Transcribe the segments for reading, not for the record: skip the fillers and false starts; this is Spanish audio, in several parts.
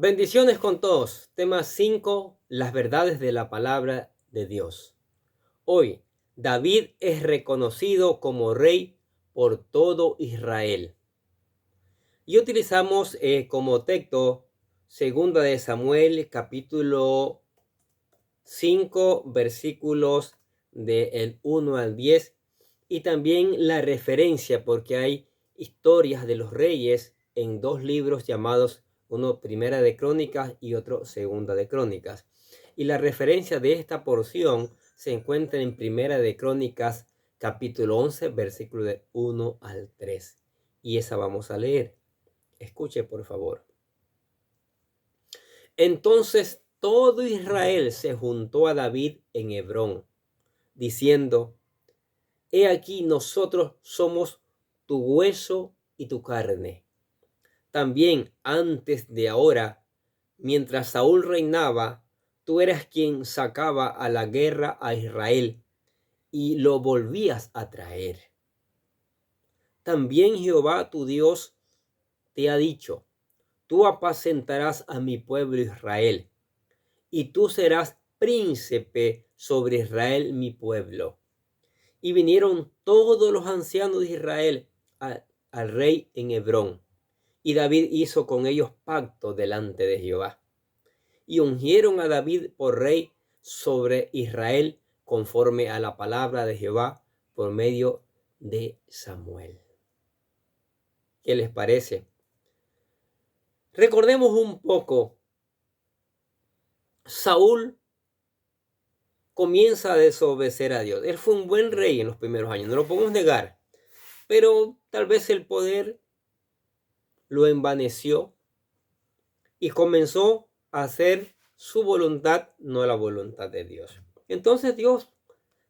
Bendiciones con todos. Tema 5: las verdades de la palabra de Dios. Hoy, David es reconocido como rey por todo Israel. Y utilizamos como texto segunda de Samuel, capítulo 5, versículos del 1 al 10. Y también la referencia, porque hay historias de los reyes en dos libros llamados uno Primera de Crónicas y otro Segunda de Crónicas. Y la referencia de esta porción se encuentra en Primera de Crónicas, capítulo 11, versículo de 1 al 3. Y esa vamos a leer. Escuche, por favor. Entonces todo Israel se juntó a David en Hebrón, diciendo: He aquí, nosotros somos tu hueso y tu carne. También antes de ahora, mientras Saúl reinaba, tú eras quien sacaba a la guerra a Israel y lo volvías a traer. También Jehová tu Dios te ha dicho: tú apacentarás a mi pueblo Israel, y tú serás príncipe sobre Israel mi pueblo. Y vinieron todos los ancianos de Israel al rey en Hebrón, y David hizo con ellos pacto delante de Jehová. Y ungieron a David por rey sobre Israel, conforme a la palabra de Jehová por medio de Samuel. ¿Qué les parece? Recordemos un poco. Saúl comienza a desobedecer a Dios. Él fue un buen rey en los primeros años, no lo podemos negar, pero tal vez el poder lo envaneció y comenzó a hacer su voluntad, no la voluntad de Dios. Entonces Dios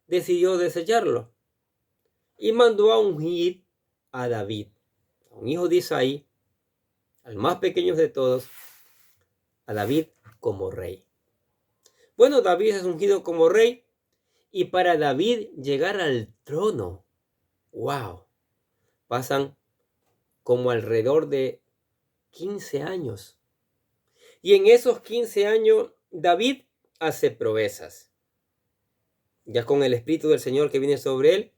decidió desecharlo y mandó a ungir a David, un hijo de Isaí, al más pequeño de todos, a David como rey. Bueno, David es ungido como rey, y para David llegar al trono, wow, pasan como alrededor de 15 años. Y en esos 15 años David hace proezas. Ya con el Espíritu del Señor que viene sobre él,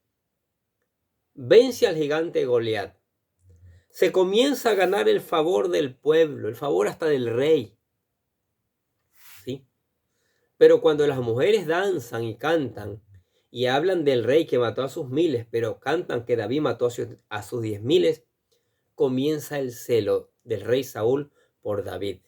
vence al gigante Goliat. Se comienza a ganar el favor del pueblo, el favor hasta del rey. ¿Sí? Pero cuando las mujeres danzan y cantan y hablan del rey que mató a sus miles, pero cantan que David mató a sus 10,000, comienza el celo del rey Saúl por David.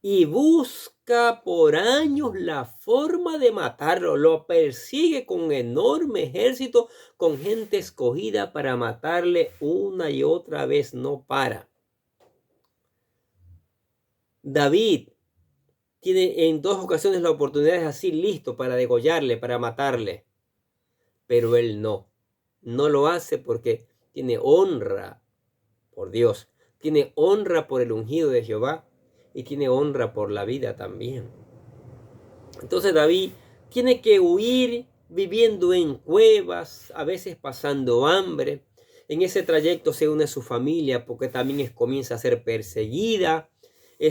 Y busca por años la forma de matarlo. Lo persigue con un enorme ejército, con gente escogida para matarle una y otra vez. No para. David tiene en 2 ocasiones la oportunidad, así listo para degollarle, para matarle. Pero él no lo hace porque tiene honra por Dios, tiene honra por el ungido de Jehová y tiene honra por la vida también. Entonces David tiene que huir viviendo en cuevas, a veces pasando hambre. En ese trayecto se une a su familia porque también comienza a ser perseguida.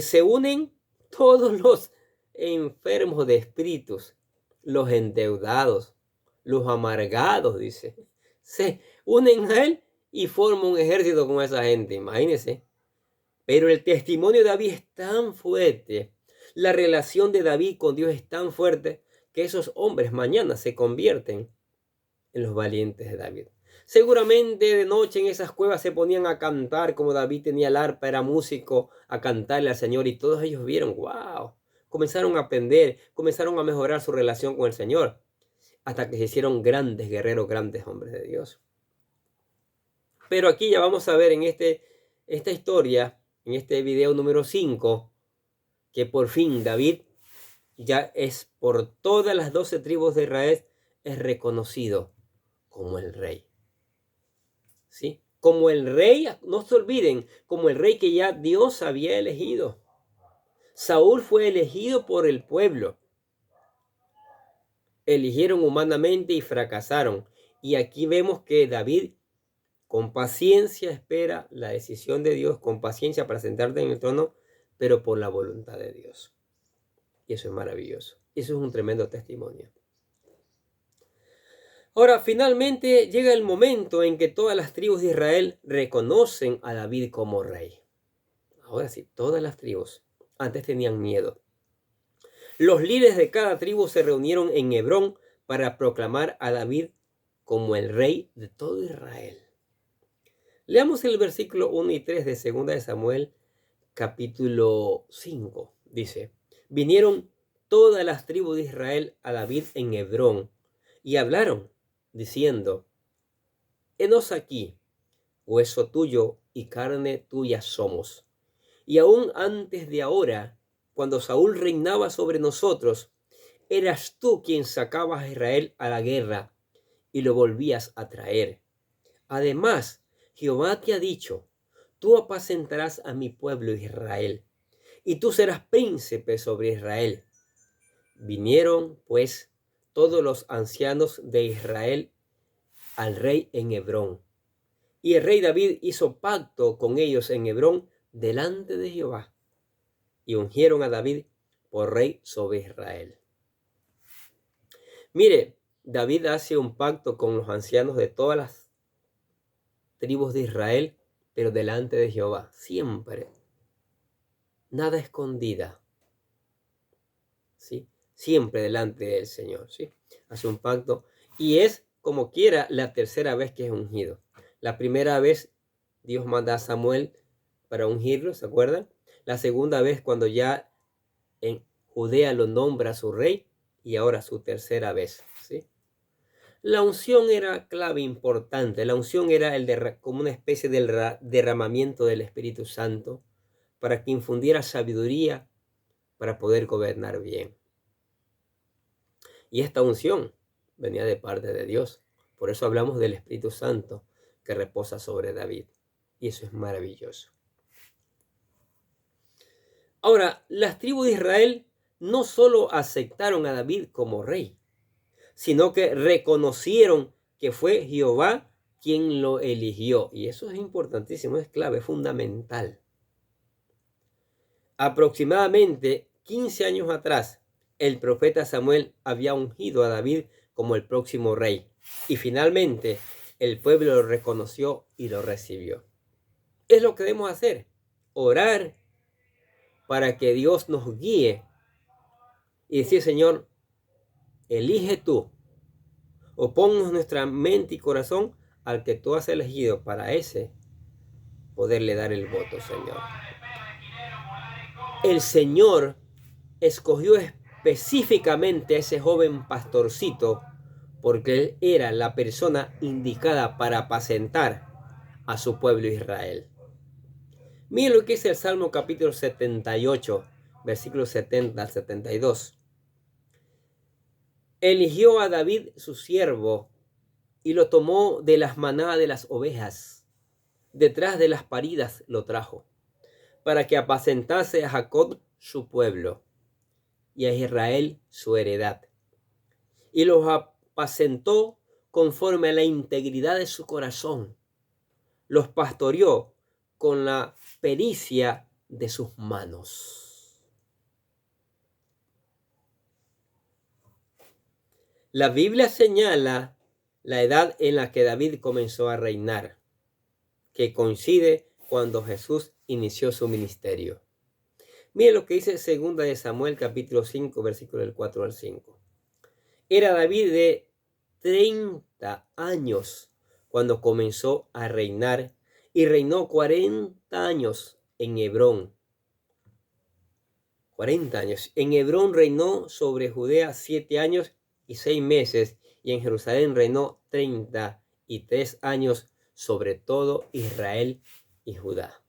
Se unen todos los enfermos de espíritus, los endeudados, los amargados, dice. Se unen a él y forman un ejército con esa gente, imagínense. Pero el testimonio de David es tan fuerte, la relación de David con Dios es tan fuerte, que esos hombres mañana se convierten en los valientes de David. Seguramente de noche en esas cuevas se ponían a cantar, como David tenía el arpa, era músico, a cantarle al Señor, y todos ellos vieron, wow, comenzaron a aprender, comenzaron a mejorar su relación con el Señor, hasta que se hicieron grandes guerreros, grandes hombres de Dios. Pero aquí ya vamos a ver en esta historia, en este video número 5, que por fin David ya es por todas las 12 tribus de Israel, es reconocido como el rey. ¿Sí? Como el rey, no se olviden, como el rey que ya Dios había elegido. Saúl fue elegido por el pueblo. Eligieron humanamente y fracasaron. Y aquí vemos que David con paciencia espera la decisión de Dios, con paciencia para sentarte en el trono, pero por la voluntad de Dios. Y eso es maravilloso. Eso es un tremendo testimonio. Ahora, finalmente llega el momento en que todas las tribus de Israel reconocen a David como rey. Ahora sí, todas las tribus. Antes tenían miedo. Los líderes de cada tribu se reunieron en Hebrón para proclamar a David como el rey de todo Israel. Leamos el versículo 1 y 3 de 2 de Samuel, capítulo 5. Dice, vinieron todas las tribus de Israel a David en Hebrón y hablaron, diciendo, henos aquí, hueso tuyo y carne tuya somos. Y aún antes de ahora, cuando Saúl reinaba sobre nosotros, eras tú quien sacabas a Israel a la guerra y lo volvías a traer. Además, Jehová te ha dicho, tú apacentarás a mi pueblo Israel, y tú serás príncipe sobre Israel. Vinieron, pues, todos los ancianos de Israel al rey en Hebrón. Y el rey David hizo pacto con ellos en Hebrón delante de Jehová, y ungieron a David por rey sobre Israel. Mire, David hace un pacto con los ancianos de todas las tribus de Israel, pero delante de Jehová, siempre. Nada escondida, ¿sí? Siempre delante del Señor, ¿sí? Hace un pacto y es como quiera la tercera vez que es ungido. La primera vez Dios manda a Samuel para ungirlo, ¿se acuerdan? La segunda vez cuando ya en Judea lo nombra su rey y ahora su tercera vez, ¿sí? La unción era clave importante. La unción era como una especie de derramamiento del Espíritu Santo para que infundiera sabiduría para poder gobernar bien. Y esta unción venía de parte de Dios. Por eso hablamos del Espíritu Santo que reposa sobre David. Y eso es maravilloso. Ahora, las tribus de Israel no solo aceptaron a David como rey, sino que reconocieron que fue Jehová quien lo eligió. Y eso es importantísimo, es clave, es fundamental. Aproximadamente 15 años atrás, el profeta Samuel había ungido a David como el próximo rey. Y finalmente, el pueblo lo reconoció y lo recibió. Es lo que debemos hacer, orar para que Dios nos guíe y decir, Señor, elige tú o ponnos nuestra mente y corazón al que tú has elegido para ese poderle dar el voto, Señor. El Señor escogió específicamente a ese joven pastorcito porque él era la persona indicada para apacentar a su pueblo Israel. Miren lo que dice el Salmo capítulo 78, versículos 70 al 72. Eligió a David su siervo y lo tomó de las manadas de las ovejas. Detrás de las paridas lo trajo, para que apacentase a Jacob su pueblo y a Israel su heredad. Y los apacentó conforme a la integridad de su corazón. Los pastoreó con la pericia de sus manos. La Biblia señala la edad en la que David comenzó a reinar, que coincide cuando Jesús inició su ministerio. Mire lo que dice 2 de Samuel capítulo 5, versículo del 4 al 5. Era David de 30 años cuando comenzó a reinar y reinó 40 años en Hebrón. 40 años. En Hebrón reinó sobre Judea 7 años y 6 meses y en Jerusalén reinó 33 años sobre todo Israel y Judá.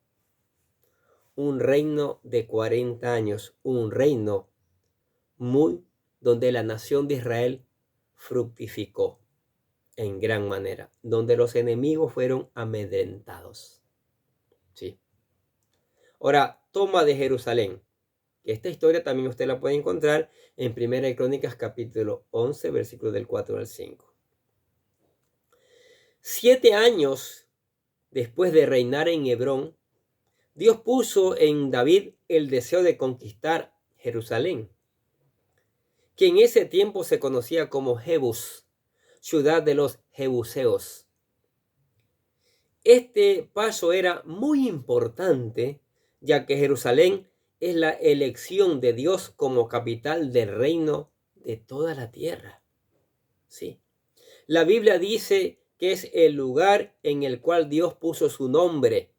Un reino de 40 años, un reino donde la nación de Israel fructificó en gran manera, donde los enemigos fueron amedrentados. Sí. Ahora, toma de Jerusalén. Esta historia también usted la puede encontrar en 1 Crónicas capítulo 11, versículos del 4 al 5. 7 años después de reinar en Hebrón, Dios puso en David el deseo de conquistar Jerusalén, que en ese tiempo se conocía como Jebus, ciudad de los jebuseos. Este paso era muy importante, ya que Jerusalén es la elección de Dios como capital del reino de toda la tierra. Sí. La Biblia dice que es el lugar en el cual Dios puso su nombre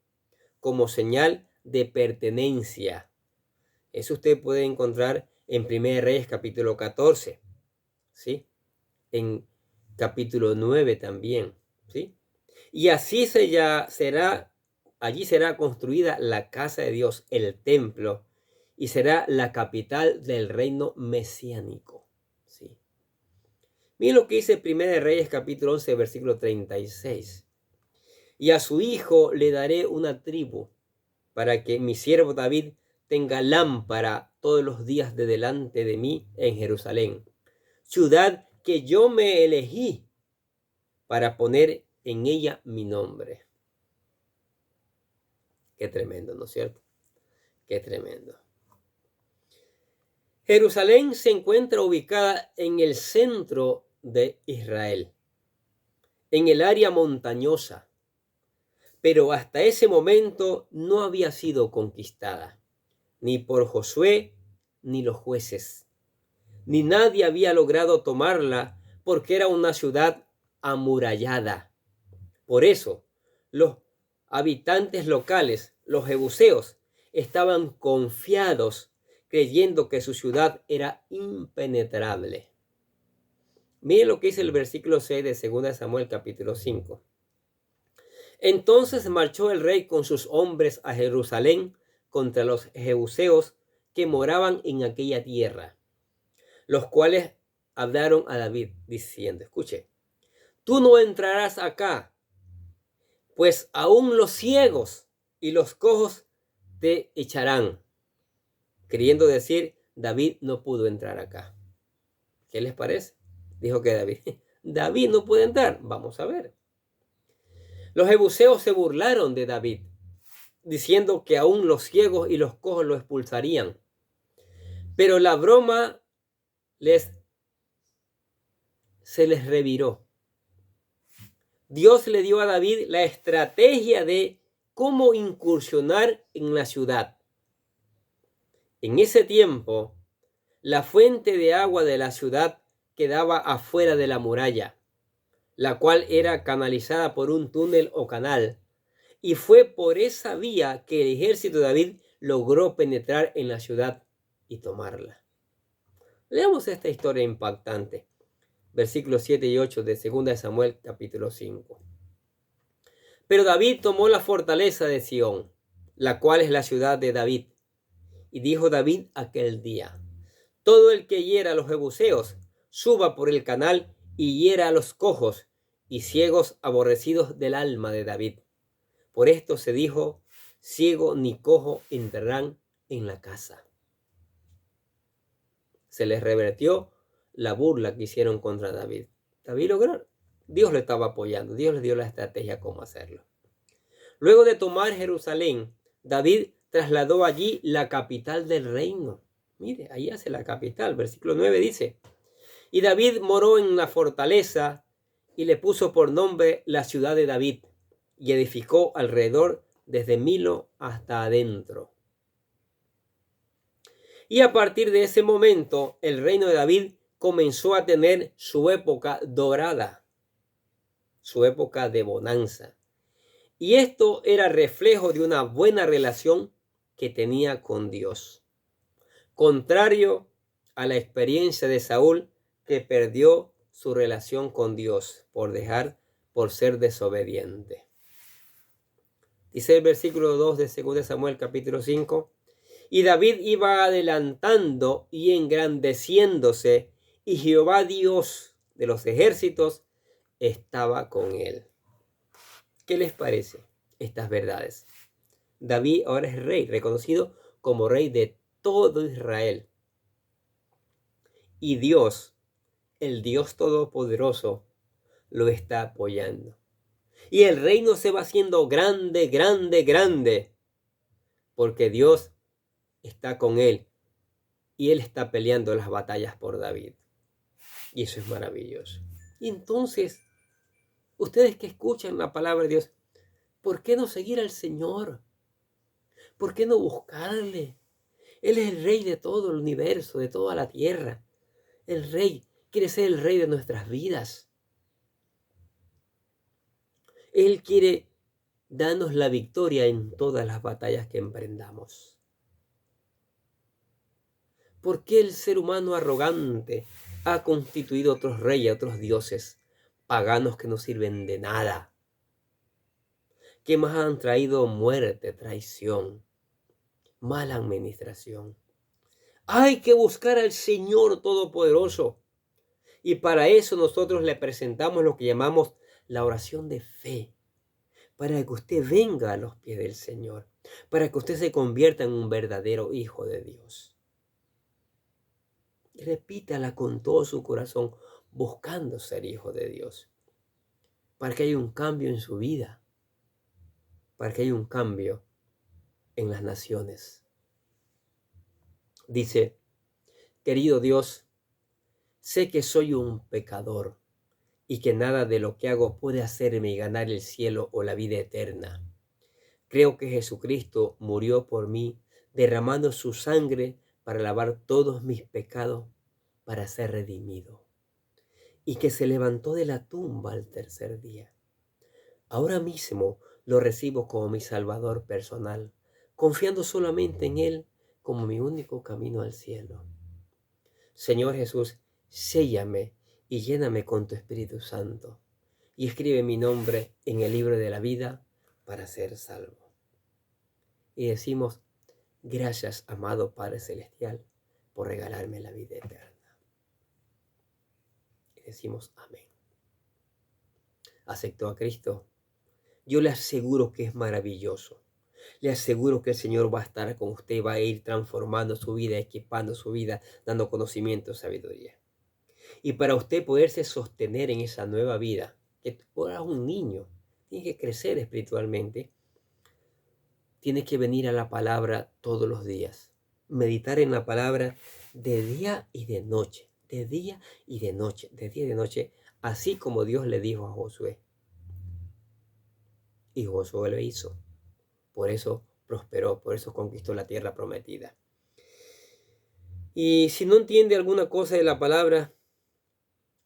como señal de pertenencia. Eso usted puede encontrar en 1 Reyes capítulo 14, ¿sí? En capítulo 9 también, ¿sí? Y así allí será construida la casa de Dios, el templo, y será la capital del reino mesiánico, ¿sí? Miren lo que dice 1 Reyes capítulo 11, versículo 36. Y a su hijo le daré una tribu, para que mi siervo David tenga lámpara todos los días de delante de mí en Jerusalén, ciudad que yo me elegí para poner en ella mi nombre. Qué tremendo, ¿no es cierto? Qué tremendo. Jerusalén se encuentra ubicada en el centro de Israel, en el área montañosa, pero hasta ese momento no había sido conquistada, ni por Josué ni los jueces, ni nadie había logrado tomarla porque era una ciudad amurallada. Por eso, los habitantes locales, los jebuseos, estaban confiados, creyendo que su ciudad era impenetrable. Miren lo que dice el versículo 6 de 2 Samuel capítulo 5. Entonces marchó el rey con sus hombres a Jerusalén contra los jebuseos que moraban en aquella tierra, los cuales hablaron a David diciendo, escuche, tú no entrarás acá, pues aún los ciegos y los cojos te echarán. Queriendo decir, David no pudo entrar acá. ¿Qué les parece? Dijo que David no puede entrar. Vamos a ver. Los jebuseos se burlaron de David, diciendo que aún los ciegos y los cojos lo expulsarían. Pero la broma se les reviró. Dios le dio a David la estrategia de cómo incursionar en la ciudad. En ese tiempo, la fuente de agua de la ciudad quedaba afuera de la muralla, la cual era canalizada por un túnel o canal, y fue por esa vía que el ejército de David logró penetrar en la ciudad y tomarla. Leamos esta historia impactante, versículos 7 y 8 de 2 Samuel capítulo 5. Pero David tomó la fortaleza de Sión, la cual es la ciudad de David, y dijo David aquel día, todo el que hiera a los jebuseos, suba por el canal y hiera a los cojos y ciegos aborrecidos del alma de David. Por esto se dijo, ciego ni cojo entrarán en la casa. Se les revertió la burla que hicieron contra David. David logró. Dios lo estaba apoyando. Dios le dio la estrategia cómo hacerlo. Luego de tomar Jerusalén, David trasladó allí la capital del reino. Mire, ahí hace la capital. Versículo 9 dice, y David moró en la fortaleza y le puso por nombre la ciudad de David y edificó alrededor desde Milo hasta adentro. Y a partir de ese momento, el reino de David comenzó a tener su época dorada, su época de bonanza. Y esto era reflejo de una buena relación que tenía con Dios. Contrario a la experiencia de Saúl, que perdió su relación con Dios por ser desobediente. Dice el versículo 2 de 2 Samuel capítulo 5, y David iba adelantando y engrandeciéndose, y Jehová Dios de los ejércitos estaba con él. ¿Qué les parece estas verdades? David ahora es rey, reconocido como rey de todo Israel. Y Dios, el Dios Todopoderoso, lo está apoyando. Y el reino se va haciendo grande, grande, grande, porque Dios está con él y él está peleando las batallas por David. Y eso es maravilloso. Y entonces, ustedes que escuchan la palabra de Dios, ¿por qué no seguir al Señor? ¿Por qué no buscarle? Él es el rey de todo el universo, de toda la tierra. El rey quiere ser el rey de nuestras vidas. Él quiere darnos la victoria en todas las batallas que emprendamos. ¿Por qué el ser humano arrogante ha constituido otros reyes, otros dioses paganos que no sirven de nada? ¿Qué más han traído? Muerte, traición, mala administración. Hay que buscar al Señor Todopoderoso. Y para eso nosotros le presentamos lo que llamamos la oración de fe. Para que usted venga a los pies del Señor. Para que usted se convierta en un verdadero hijo de Dios. Repítala con todo su corazón, buscando ser hijo de Dios. Para que haya un cambio en su vida. Para que haya un cambio en las naciones. Dice, querido Dios, sé que soy un pecador y que nada de lo que hago puede hacerme ganar el cielo o la vida eterna. Creo que Jesucristo murió por mí, derramando su sangre para lavar todos mis pecados, para ser redimido, y que se levantó de la tumba al tercer día. Ahora mismo lo recibo como mi Salvador personal, confiando solamente en Él como mi único camino al cielo. Señor Jesús, séllame y lléname con tu Espíritu Santo, y escribe mi nombre en el libro de la vida para ser salvo. Y decimos, gracias, amado Padre Celestial, por regalarme la vida eterna. Y decimos, amén. ¿Aceptó a Cristo? Yo le aseguro que es maravilloso. Le aseguro que el Señor va a estar con usted, va a ir transformando su vida, equipando su vida, dando conocimiento, sabiduría. Y para usted poderse sostener en esa nueva vida, que ahora es un niño, tiene que crecer espiritualmente, tiene que venir a la palabra todos los días. Meditar en la palabra de día y de noche, de día y de noche, de día y de noche, así como Dios le dijo a Josué. Y Josué lo hizo. Por eso prosperó, por eso conquistó la tierra prometida. Y si no entiende alguna cosa de la palabra,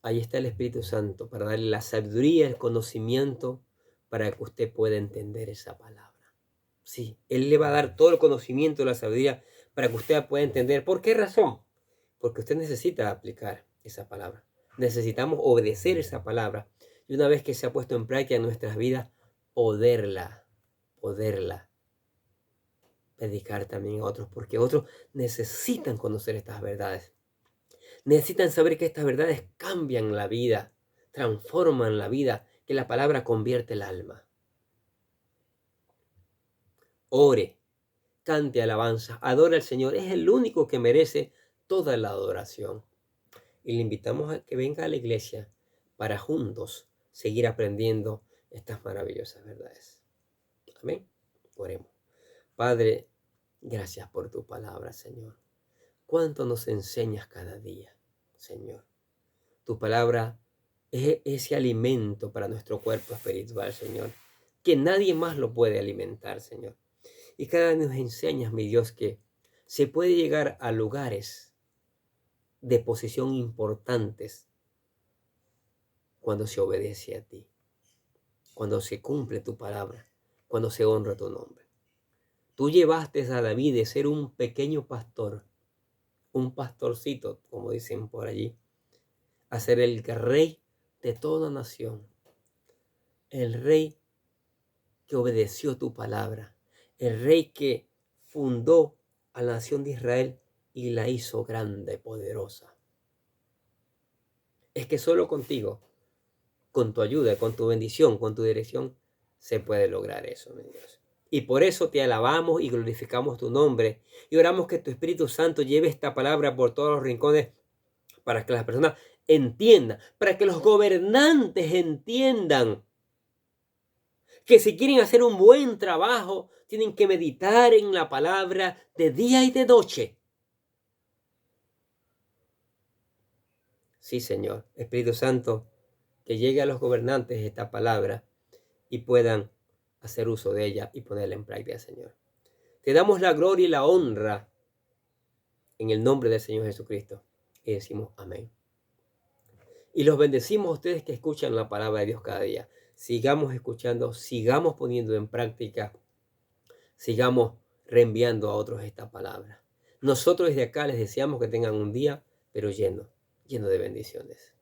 ahí está el Espíritu Santo para darle la sabiduría, el conocimiento, para que usted pueda entender esa palabra. Sí, Él le va a dar todo el conocimiento, la sabiduría, para que usted pueda entender. ¿Por qué razón? Porque usted necesita aplicar esa palabra. Necesitamos obedecer esa palabra. Y una vez que se ha puesto en práctica en nuestras vidas, poderla predicar también a otros, porque otros necesitan conocer estas verdades. Necesitan saber que estas verdades cambian la vida, transforman la vida, que la palabra convierte el alma. Ore, cante alabanza, adora al Señor. Es el único que merece toda la adoración. Y le invitamos a que venga a la iglesia para juntos seguir aprendiendo estas maravillosas verdades. Amén. Oremos. Padre, gracias por tu palabra, Señor. Cuánto nos enseñas cada día, Señor. Tu palabra es ese alimento para nuestro cuerpo espiritual, Señor, que nadie más lo puede alimentar, Señor. Y cada vez nos enseñas, mi Dios, que se puede llegar a lugares de posición importantes cuando se obedece a ti, cuando se cumple tu palabra, cuando se honra tu nombre. Tú llevaste a David de ser un pequeño pastor, un pastorcito, como dicen por allí, a ser el rey de toda nación, el rey que obedeció tu palabra, el rey que fundó a la nación de Israel y la hizo grande, poderosa. Es que solo contigo, con tu ayuda, con tu bendición, con tu dirección, se puede lograr eso, mi Dios. Y por eso te alabamos y glorificamos tu nombre. Y oramos que tu Espíritu Santo lleve esta palabra por todos los rincones para que las personas entiendan, para que los gobernantes entiendan que si quieren hacer un buen trabajo, tienen que meditar en la palabra de día y de noche. Sí, Señor, Espíritu Santo, que llegue a los gobernantes esta palabra y puedan hacer uso de ella y ponerla en práctica, Señor. Te damos la gloria y la honra en el nombre del Señor Jesucristo. Y decimos amén. Y los bendecimos a ustedes que escuchan la palabra de Dios cada día. Sigamos escuchando, sigamos poniendo en práctica, sigamos reenviando a otros esta palabra. Nosotros desde acá les deseamos que tengan un día, pero lleno de bendiciones.